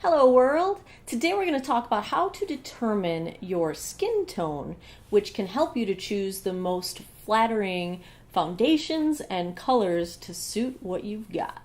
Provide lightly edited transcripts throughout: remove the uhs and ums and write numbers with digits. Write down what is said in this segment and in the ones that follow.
Hello world! Today we're going to talk about how to determine your skin tone, which can help you to choose the most flattering foundations and colors to suit what you've got.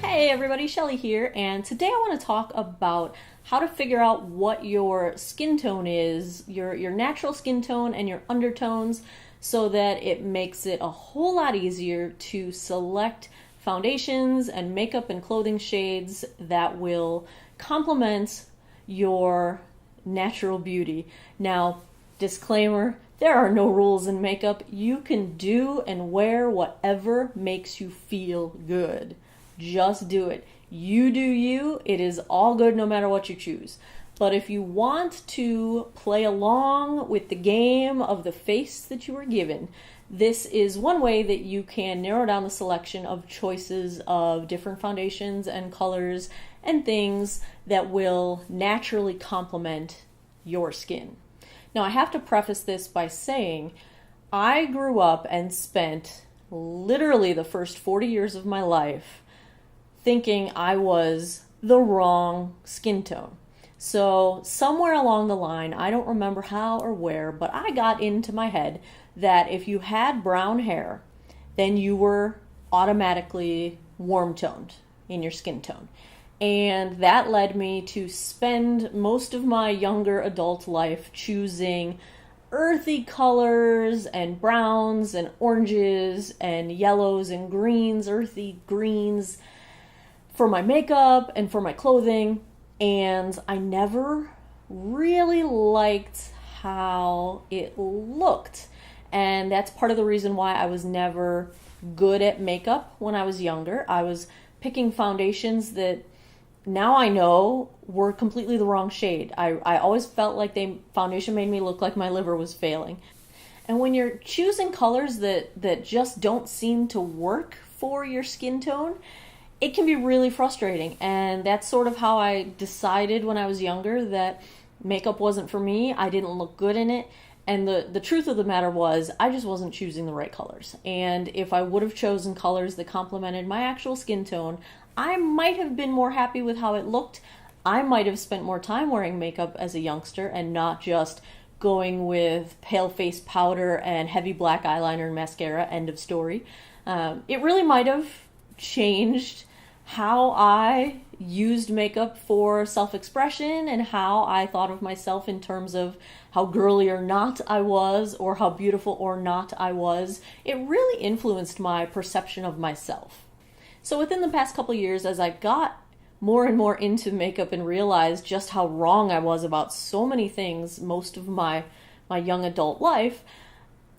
Hey everybody, Shelly here, and today I want to talk about how to figure out what your skin tone is, your natural skin tone and your undertones, so that it makes it a whole lot easier to select foundations and makeup and clothing shades that will complement your natural beauty. Now, disclaimer, there are no rules in makeup. You can do and wear whatever makes you feel good. Just do it. You do you. It is all good no matter what you choose. But if you want to play along with the game of the face that you were given, this is one way that you can narrow down the selection of choices of different foundations and colors and things that will naturally complement your skin. Now, I have to preface this by saying I grew up and spent literally the first 40 years of my life thinking I was the wrong skin tone. So somewhere along the line, I don't remember how or where, but I got into my head that if you had brown hair, then you were automatically warm toned in your skin tone. And that led me to spend most of my younger adult life choosing earthy colors and browns and oranges and yellows and greens, earthy greens, for my makeup and for my clothing, and I never really liked how it looked. And that's part of the reason why I was never good at makeup when I was younger. I was picking foundations that now I know were completely the wrong shade. I always felt like foundation made me look like my liver was failing. And when you're choosing colors that just don't seem to work for your skin tone, it can be really frustrating, and that's sort of how I decided when I was younger that makeup wasn't for me. I didn't look good in it, and the truth of the matter was I just wasn't choosing the right colors. And if I would have chosen colors that complemented my actual skin tone, I might have been more happy with how it looked. I might have spent more time wearing makeup as a youngster and not just going with pale face powder and heavy black eyeliner and mascara, end of story. It really might have changed how I used makeup for self-expression and how I thought of myself in terms of how girly or not I was, or how beautiful or not I was. It really influenced my perception of myself. So within the past couple years, as I got more and more into makeup and realized just how wrong I was about so many things most of my young adult life,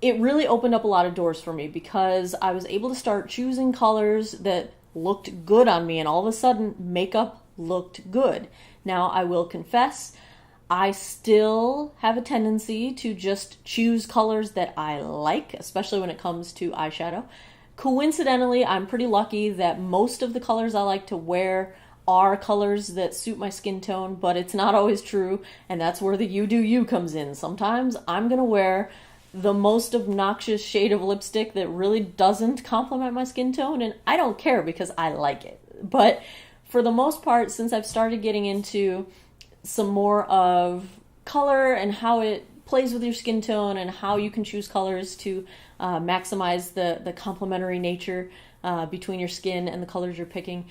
it really opened up a lot of doors for me because I was able to start choosing colors that looked good on me, and all of a sudden makeup looked good. Now, I will confess, I still have a tendency to just choose colors that I like, especially when it comes to eyeshadow. Coincidentally, I'm pretty lucky that most of the colors I like to wear are colors that suit my skin tone, but it's not always true, and that's where the you do you comes in. Sometimes I'm gonna wear the most obnoxious shade of lipstick that really doesn't complement my skin tone, and I don't care because I like it. But for the most part, since I've started getting into some more of color and how it plays with your skin tone and how you can choose colors to maximize the complementary nature between your skin and the colors you're picking,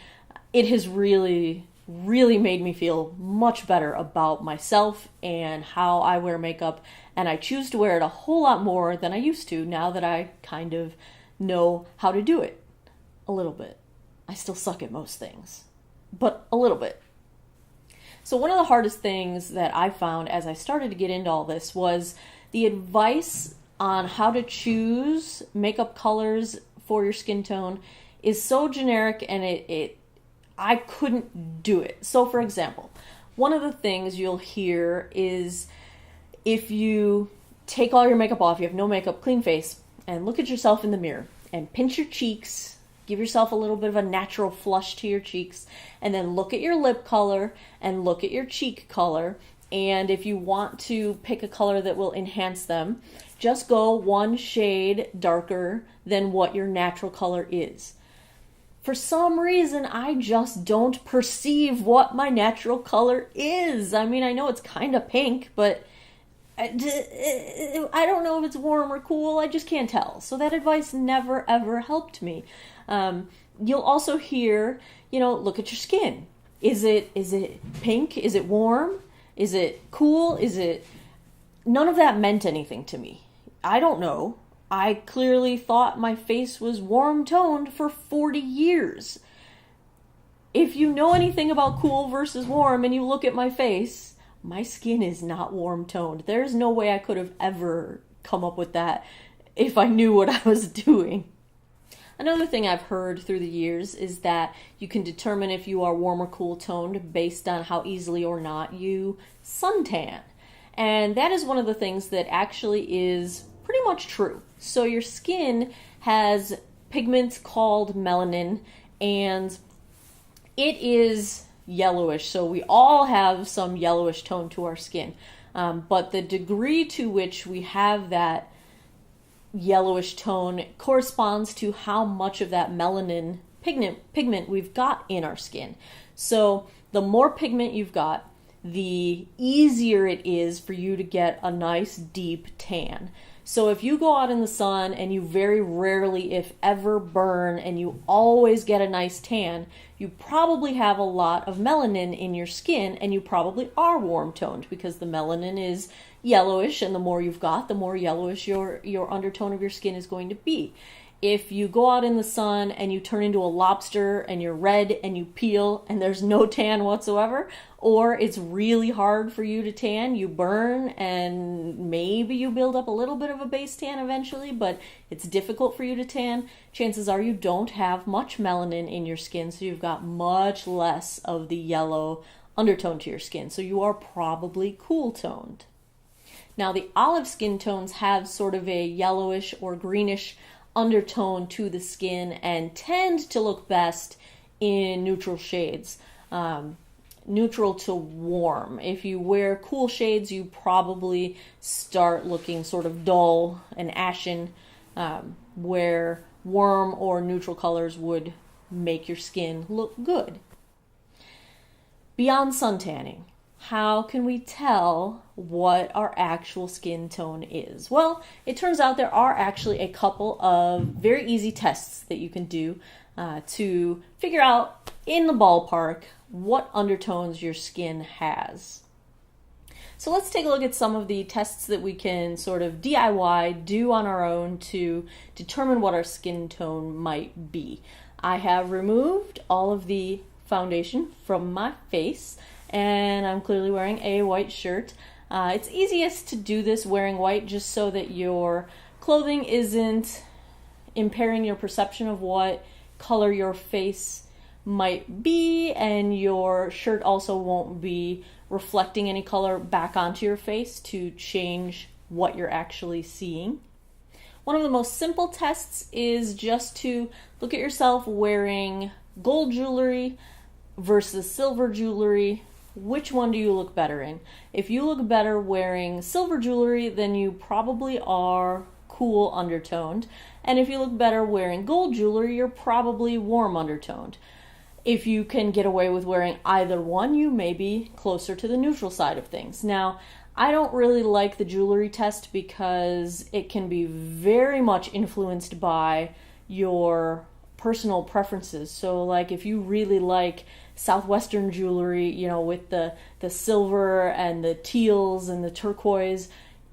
it has really made me feel much better about myself and how I wear makeup, and I choose to wear it a whole lot more than I used to now that I kind of know how to do it a little bit. I still suck at most things, but a little bit. So one of the hardest things that I found as I started to get into all this was the advice on how to choose makeup colors for your skin tone is so generic, and I couldn't do it. So for example, one of the things you'll hear is if you take all your makeup off, you have no makeup, clean face, and look at yourself in the mirror and pinch your cheeks, give yourself a little bit of a natural flush to your cheeks, and then look at your lip color and look at your cheek color And if you want to pick a color that will enhance them, just go one shade darker than what your natural color is. For some reason, I just don't perceive what my natural color is. I mean, I know it's kind of pink, but I don't know if it's warm or cool. I just can't tell. So that advice never ever helped me. You'll also hear, look at your skin. Is it pink? Is it warm? Is it cool? None of that meant anything to me. I don't know. I clearly thought my face was warm toned for 40 years. If you know anything about cool versus warm and you look at my face, my skin is not warm toned. There's no way I could have ever come up with that if I knew what I was doing. Another thing I've heard through the years is that you can determine if you are warm or cool toned based on how easily or not you suntan. And that is one of the things that actually is pretty much true. So your skin has pigments called melanin, and it is yellowish. So we all have some yellowish tone to our skin. But the degree to which we have that yellowish tone corresponds to how much of that melanin pigment we've got in our skin. So the more pigment you've got, the easier it is for you to get a nice deep tan. So if you go out in the sun and you very rarely, if ever, burn and you always get a nice tan, you probably have a lot of melanin in your skin, and you probably are warm toned because the melanin is yellowish, and the more you've got, the more yellowish your undertone of your skin is going to be. If you go out in the sun and you turn into a lobster and you're red and you peel and there's no tan whatsoever, or it's really hard for you to tan, you burn and maybe you build up a little bit of a base tan eventually, but it's difficult for you to tan, chances are you don't have much melanin in your skin, so you've got much less of the yellow undertone to your skin, so you are probably cool toned. Now the olive skin tones have sort of a yellowish or greenish undertone to the skin and tend to look best in neutral shades, neutral to warm. If you wear cool shades, you probably start looking sort of dull and ashen, where warm or neutral colors would make your skin look good. Beyond suntanning, how can we tell what our actual skin tone is? Well, it turns out there are actually a couple of very easy tests that you can do to figure out in the ballpark what undertones your skin has. So let's take a look at some of the tests that we can sort of DIY, do on our own to determine what our skin tone might be. I have removed all of the foundation from my face, and I'm clearly wearing a white shirt. It's easiest to do this wearing white just so that your clothing isn't impairing your perception of what color your face might be, and your shirt also won't be reflecting any color back onto your face to change what you're actually seeing. One of the most simple tests is just to look at yourself wearing gold jewelry versus silver jewelry. Which one do you look better in? If you look better wearing silver jewelry, then you probably are cool undertoned. And if you look better wearing gold jewelry, you're probably warm undertoned. If you can get away with wearing either one, you may be closer to the neutral side of things. Now, I don't really like the jewelry test because it can be very much influenced by your personal preferences. So like if you really like Southwestern jewelry, with the silver and the teals and the turquoise,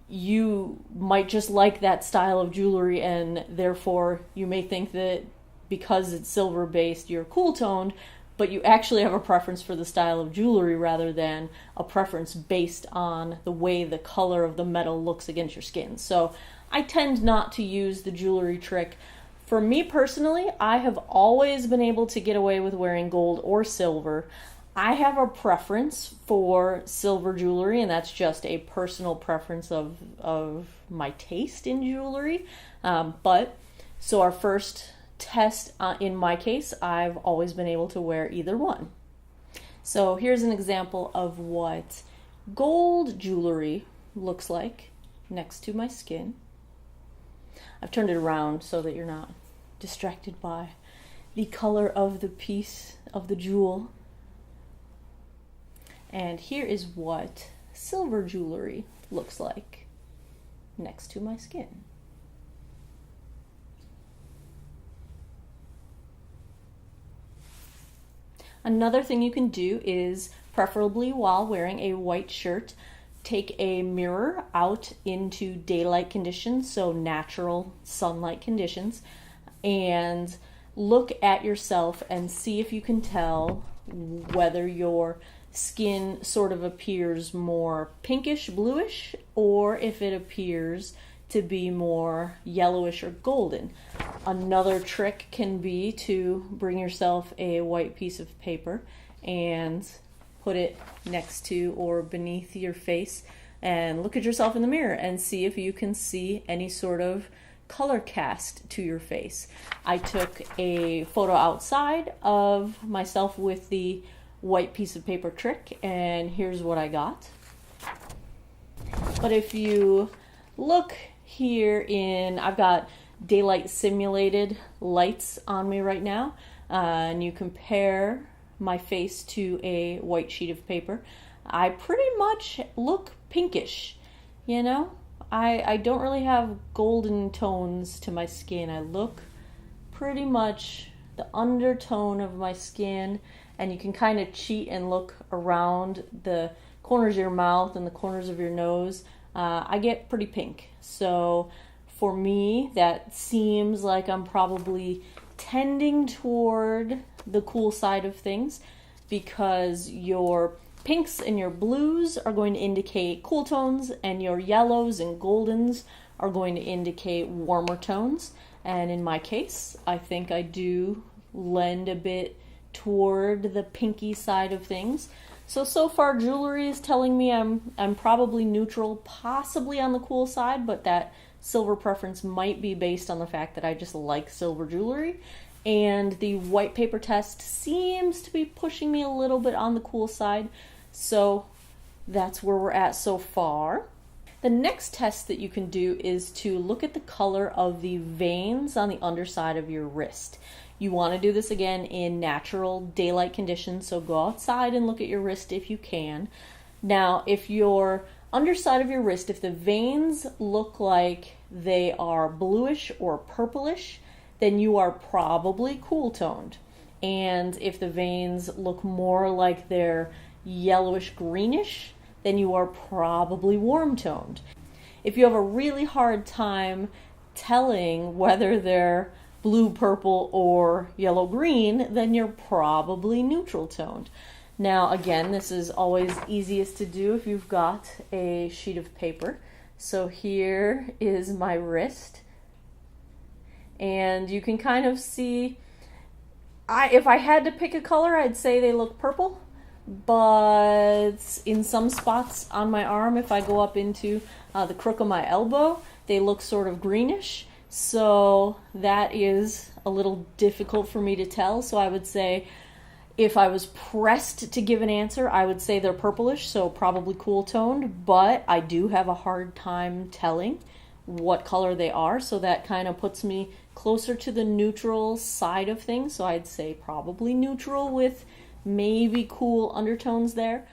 you might just like that style of jewelry, and therefore you may think that because it's silver based you're cool toned, but you actually have a preference for the style of jewelry rather than a preference based on the way the color of the metal looks against your skin. So I tend not to use the jewelry trick. For me personally, I have always been able to get away with wearing gold or silver. I have a preference for silver jewelry, and that's just a personal preference of my taste in jewelry. So our first test, in my case, I've always been able to wear either one. So here's an example of what gold jewelry looks like next to my skin. I've turned it around so that you're not distracted by the color of the piece of the jewel. And here is what silver jewelry looks like next to my skin. Another thing you can do is, preferably while wearing a white shirt, take a mirror out into daylight conditions, so natural sunlight conditions, and look at yourself and see if you can tell whether your skin sort of appears more pinkish, bluish, or if it appears to be more yellowish or golden. Another trick can be to bring yourself a white piece of paper and put it next to or beneath your face and look at yourself in the mirror and see if you can see any sort of color cast to your face. I took a photo outside of myself with the white piece of paper trick, and here's what I got. But if you look here I've got daylight simulated lights on me right now, and you compare my face to a white sheet of paper, I pretty much look pinkish, you know? I don't really have golden tones to my skin. I look pretty much the undertone of my skin, and you can kind of cheat and look around the corners of your mouth and the corners of your nose. I get pretty pink. So for me, that seems like I'm probably tending toward the cool side of things, because your pinks and your blues are going to indicate cool tones, and your yellows and goldens are going to indicate warmer tones. And in my case, I think I do lend a bit toward the pinky side of things. So far jewelry is telling me I'm probably neutral, possibly on the cool side, but that silver preference might be based on the fact that I just like silver jewelry. And the white paper test seems to be pushing me a little bit on the cool side. So that's where we're at so far. The next test that you can do is to look at the color of the veins on the underside of your wrist. You want to do this again in natural daylight conditions, so go outside and look at your wrist if you can. Now, if your underside of your wrist, if the veins look like they are bluish or purplish, then you are probably cool toned. And if the veins look more like they're yellowish greenish, then you are probably warm toned. If you have a really hard time telling whether they're blue, purple, or yellow, green, then you're probably neutral toned. Now, again, this is always easiest to do if you've got a sheet of paper. So here is my wrist, and you can kind of see, if I had to pick a color, I'd say they look purple, but in some spots on my arm, if I go up into the crook of my elbow, they look sort of greenish. So that is a little difficult for me to tell. So I would say, if I was pressed to give an answer, I would say they're purplish, so probably cool toned, but I do have a hard time telling what color they are, so that kind of puts me closer to the neutral side of things. So I'd say probably neutral with maybe cool undertones there.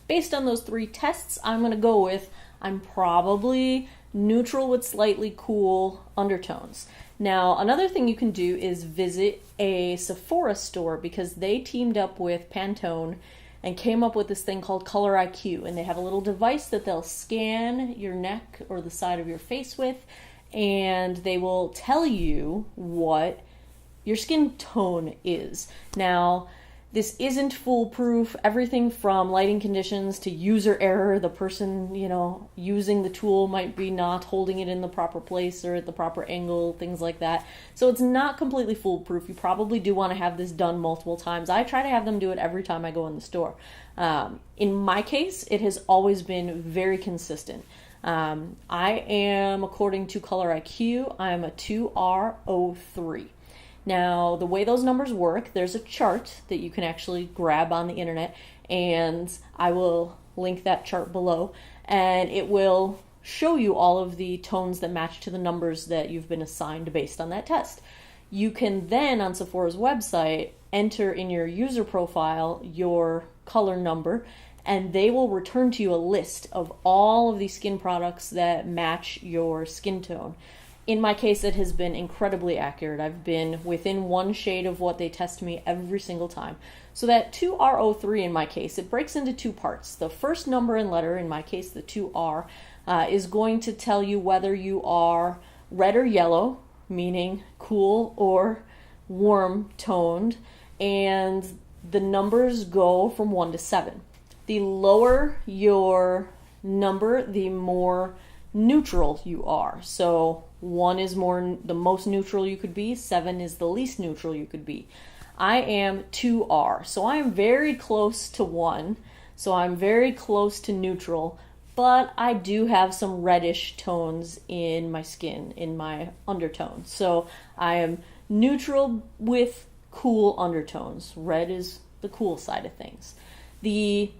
Based on those three tests, I'm going to go with I'm probably neutral with slightly cool undertones. Now, another thing you can do is visit a Sephora store, because they teamed up with Pantone and came up with this thing called ColorIQ, and they have a little device that they'll scan your neck or the side of your face with, and they will tell you what your skin tone is. Now, this isn't foolproof. Everything from lighting conditions to user error. The person, using the tool might be not holding it in the proper place or at the proper angle, things like that. So it's not completely foolproof. You probably do want to have this done multiple times. I try to have them do it every time I go in the store. In my case, it has always been very consistent. I am, according to ColorIQ, I'm a 2R03. Now, the way those numbers work, there's a chart that you can actually grab on the internet, and I will link that chart below, and it will show you all of the tones that match to the numbers that you've been assigned based on that test. You can then, on Sephora's website, enter in your user profile your color number, and they will return to you a list of all of the skin products that match your skin tone. In my case, it has been incredibly accurate. I've been within one shade of what they test me every single time. So that 2R03 in my case, it breaks into two parts. The first number and letter, in my case the 2R, is going to tell you whether you are red or yellow, meaning cool or warm toned, and the numbers go from 1 to 7. The lower your number, the more neutral you are. So 1 is the most neutral you could be, 7 is the least neutral you could be. I am 2R, so I am very close to 1, so I'm very close to neutral, but I do have some reddish tones in my skin, in my undertones. So I am neutral with cool undertones. Red is the cool side of things. The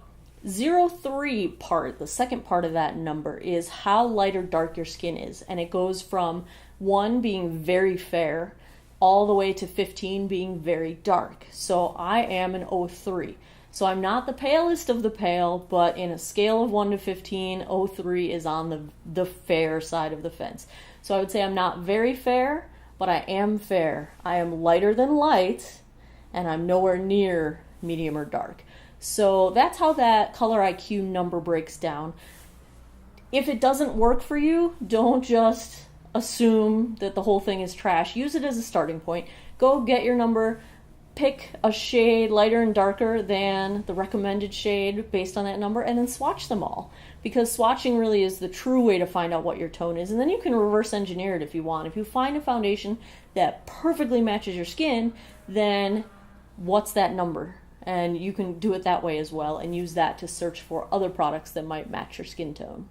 03 part, the second part of that number, is how light or dark your skin is. And it goes from 1 being very fair all the way to 15 being very dark. So I am an 03. So I'm not the palest of the pale, but in a scale of 1 to 15, 03 is on the fair side of the fence. So I would say I'm not very fair, but I am fair. I am lighter than light, and I'm nowhere near medium or dark. So that's how that ColorIQ number breaks down. If it doesn't work for you, don't just assume that the whole thing is trash. Use it as a starting point. Go get your number. Pick a shade lighter and darker than the recommended shade based on that number, and then swatch them all. Because swatching really is the true way to find out what your tone is, and then you can reverse engineer it if you want. If you find a foundation that perfectly matches your skin, then what's that number? And you can do it that way as well, and use that to search for other products that might match your skin tone.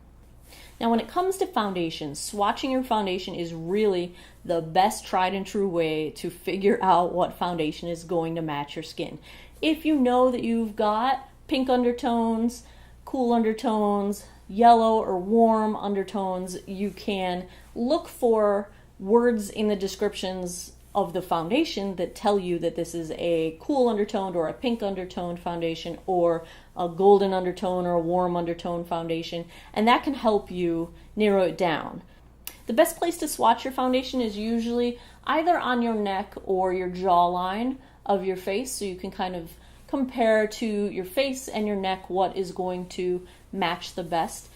Now, when it comes to foundations, swatching your foundation is really the best tried and true way to figure out what foundation is going to match your skin. If you know that you've got pink undertones, cool undertones, yellow or warm undertones, you can look for words in the descriptions of the foundation that tell you that this is a cool undertoned or a pink undertoned foundation, or a golden undertone or a warm undertone foundation, and that can help you narrow it down. The best place to swatch your foundation is usually either on your neck or your jawline of your face, so you can kind of compare to your face and your neck what is going to match the best.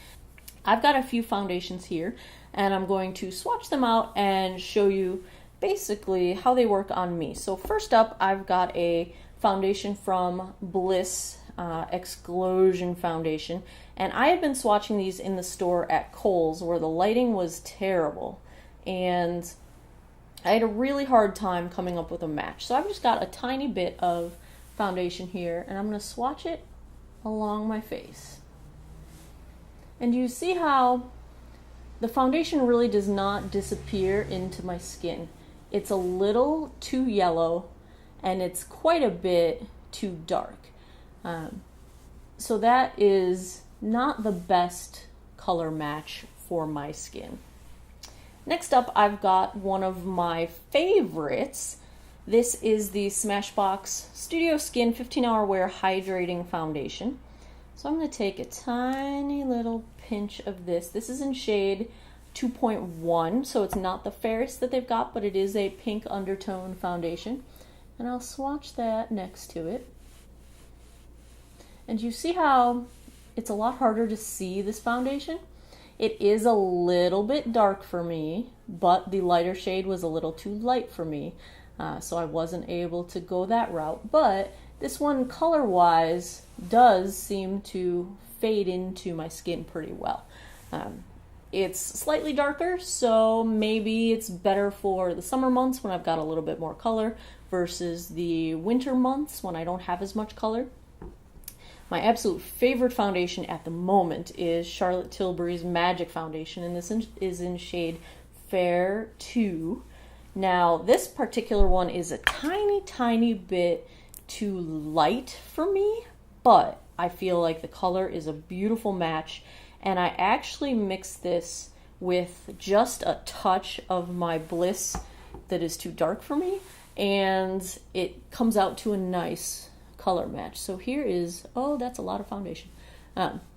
I've got a few foundations here, and I'm going to swatch them out and show you basically how they work on me. So first up, I've got a foundation from Bliss Explosion Foundation, and I had been swatching these in the store at Kohl's where the lighting was terrible, and I had a really hard time coming up with a match. So I've just got a tiny bit of foundation here, and I'm going to swatch it along my face. And you see how the foundation really does not disappear into my skin. It's a little too yellow, and it's quite a bit too dark. So that is not the best color match for my skin. Next up, I've got one of my favorites. This is the Smashbox Studio Skin 15-Hour Wear Hydrating Foundation. So I'm going to take a tiny little pinch of this. This is in shade 2.1, so it's not the fairest that they've got, but it is a pink undertone foundation. And I'll swatch that next to it. And you see how it's a lot harder to see this foundation? It is a little bit dark for me, but the lighter shade was a little too light for me, so I wasn't able to go that route. But this one, color-wise, does seem to fade into my skin pretty well. It's slightly darker, so maybe it's better for the summer months when I've got a little bit more color versus the winter months when I don't have as much color. My absolute favorite foundation at the moment is Charlotte Tilbury's Magic Foundation, and this is in shade Fair 2. Now, this particular one is a tiny, tiny bit too light for me, but I feel like the color is a beautiful match, and I actually mix this with just a touch of my Bliss that is too dark for me, and it comes out to a nice color match. So here is, oh, that's a lot of foundation.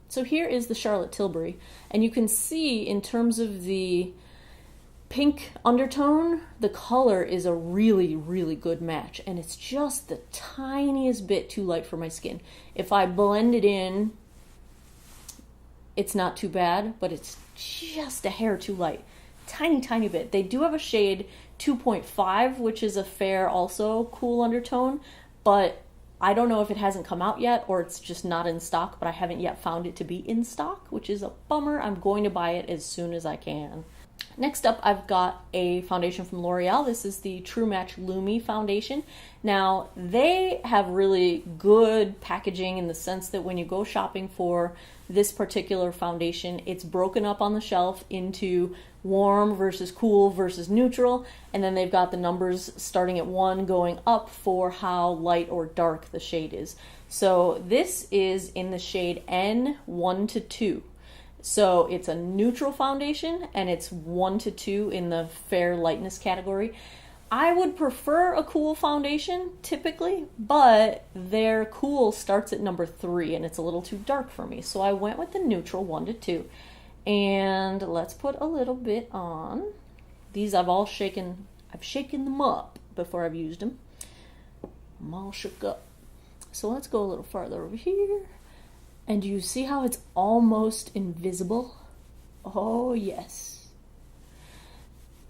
So here is the Charlotte Tilbury, and you can see in terms of the pink undertone, the color is a really, really good match, and it's just the tiniest bit too light for my skin. If I blend it in, it's not too bad, but it's just a hair too light. Tiny, tiny bit. They do have a shade 2.5, which is a fair also cool undertone, but I don't know if it hasn't come out yet or it's just not in stock, but I haven't yet found it to be in stock, which is a bummer. I'm going to buy it as soon as I can. Next up, I've got a foundation from L'Oreal. This is the True Match Lumi foundation. Now, they have really good packaging in the sense that when you go shopping for this particular foundation, it's broken up on the shelf into warm versus cool versus neutral, and then they've got the numbers starting at 1 going up for how light or dark the shade is. So this is in the shade N1 to 2. So it's a neutral foundation, and it's 1 to 2 in the fair lightness category. I would prefer a cool foundation typically, but their cool starts at number 3, and it's a little too dark for me. So I went with the neutral 1 to 2. And let's put a little bit on. These I've shaken them up before I've used them. I'm all shook up. So let's go a little farther over here. And do you see how it's almost invisible? Oh, yes.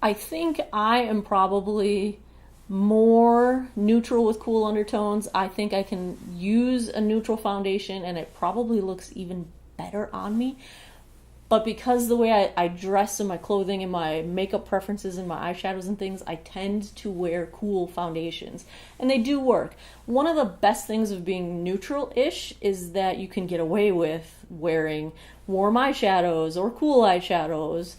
I think I am probably more neutral with cool undertones. I think I can use a neutral foundation and it probably looks even better on me. But because the way I dress in my clothing and my makeup preferences and my eyeshadows and things, I tend to wear cool foundations. And they do work. One of the best things of being neutral-ish is that you can get away with wearing warm eyeshadows or cool eyeshadows.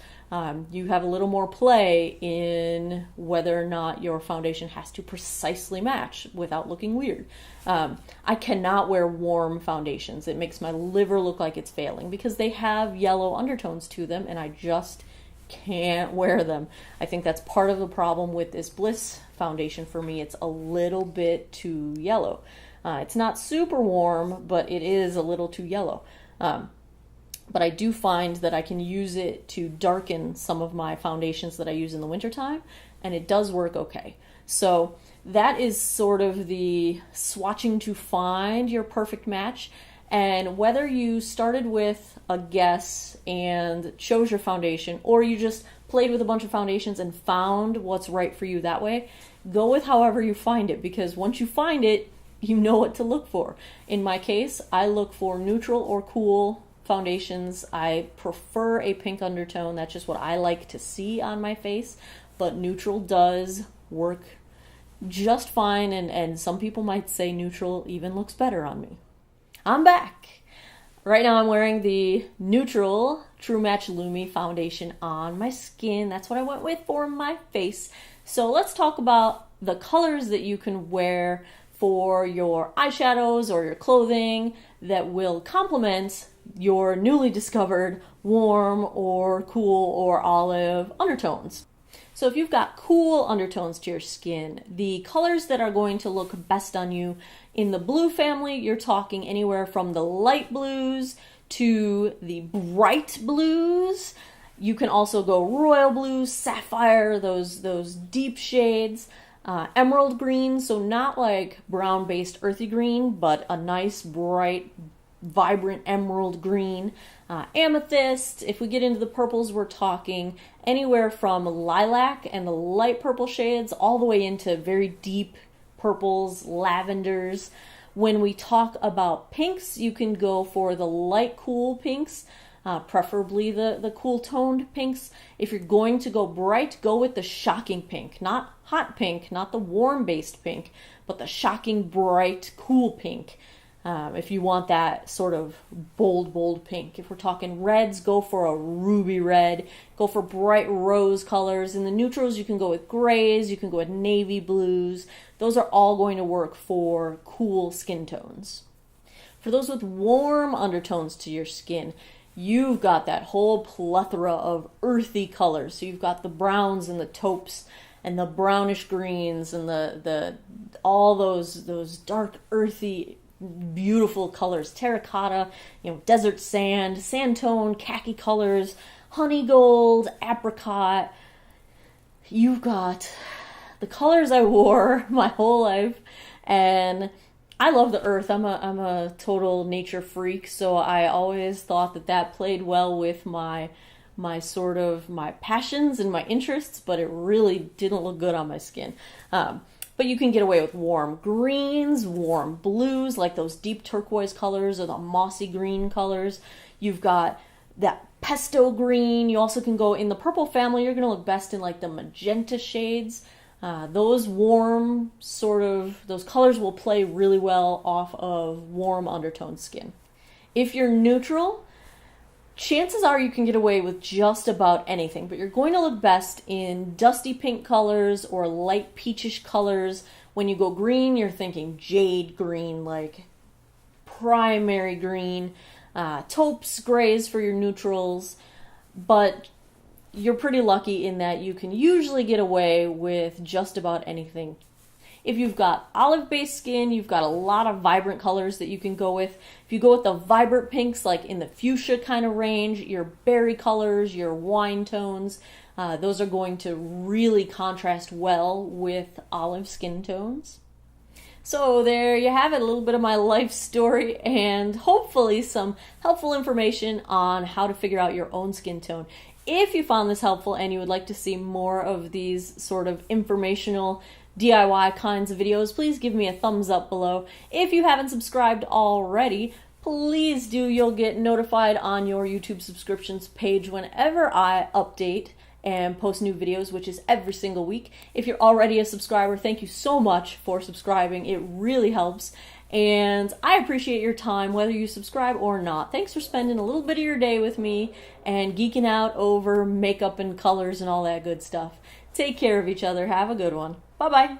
You have a little more play in whether or not your foundation has to precisely match without looking weird. I cannot wear warm foundations. It makes my liver look like it's failing because they have yellow undertones to them, and I just can't wear them. I think that's part of the problem with this Bliss foundation for me. It's a little bit too yellow. It's not super warm, but it is a little too yellow. But I do find that I can use it to darken some of my foundations that I use in the wintertime, and it does work okay. So that is sort of the swatching to find your perfect match. And whether you started with a guess and chose your foundation, or you just played with a bunch of foundations and found what's right for you that way, go with however you find it, because once you find it, you know what to look for. In my case, I look for neutral or cool foundations. I prefer a pink undertone. That's just what I like to see on my face, but neutral does work just fine, and some people might say neutral even looks better on me. I'm back. Right now I'm wearing the neutral True Match Lumi foundation on my skin. That's what I went with for my face. So let's talk about the colors that you can wear for your eyeshadows or your clothing that will complement your newly discovered warm or cool or olive undertones. So if you've got cool undertones to your skin, the colors that are going to look best on you in the blue family, you're talking anywhere from the light blues to the bright blues. You can also go royal blue, sapphire, those deep shades. Emerald green, so not like brown-based earthy green, but a nice, bright, vibrant emerald green. Amethyst. If we get into the purples, we're talking anywhere from lilac and the light purple shades all the way into very deep purples, lavenders. When we talk about pinks, you can go for the light cool pinks, preferably the cool toned pinks. If you're going to go bright, go with the shocking pink, not hot pink, not the warm based pink, but the shocking bright cool pink. If you want that sort of bold pink. If we're talking reds, go for a ruby red. Go for bright rose colors. In the neutrals, you can go with grays. You can go with navy blues. Those are all going to work for cool skin tones. For those with warm undertones to your skin, you've got that whole plethora of earthy colors. So you've got the browns and the taupes and the brownish greens and the all those dark earthy beautiful colors, terracotta, desert sand, sand tone, khaki colors, honey gold, apricot. You've got the colors I wore my whole life, and I love the earth. I'm a total nature freak, so I always thought that played well with my passions and my interests, but it really didn't look good on my skin. But you can get away with warm greens, warm blues, like those deep turquoise colors or the mossy green colors. You've got that pesto green. You also can go in the purple family. You're going to look best in like the magenta shades. Those warm those colors will play really well off of warm undertone skin. If you're neutral, chances are you can get away with just about anything, but you're going to look best in dusty pink colors or light peachish colors. When you go green, you're thinking jade green, like primary green, taupes, grays for your neutrals, but you're pretty lucky in that you can usually get away with just about anything. If you've got olive-based skin, you've got a lot of vibrant colors that you can go with. If you go with the vibrant pinks, like in the fuchsia kind of range, your berry colors, your wine tones, those are going to really contrast well with olive skin tones. So there you have it, a little bit of my life story and hopefully some helpful information on how to figure out your own skin tone. If you found this helpful and you would like to see more of these sort of informational DIY kinds of videos, please give me a thumbs up below. If you haven't subscribed already, please do. You'll get notified on your YouTube subscriptions page whenever I update and post new videos, which is every single week. If you're already a subscriber, thank you so much for subscribing. It really helps. And I appreciate your time, whether you subscribe or not. Thanks for spending a little bit of your day with me and geeking out over makeup and colors and all that good stuff. Take care of each other. Have a good one. Bye-bye.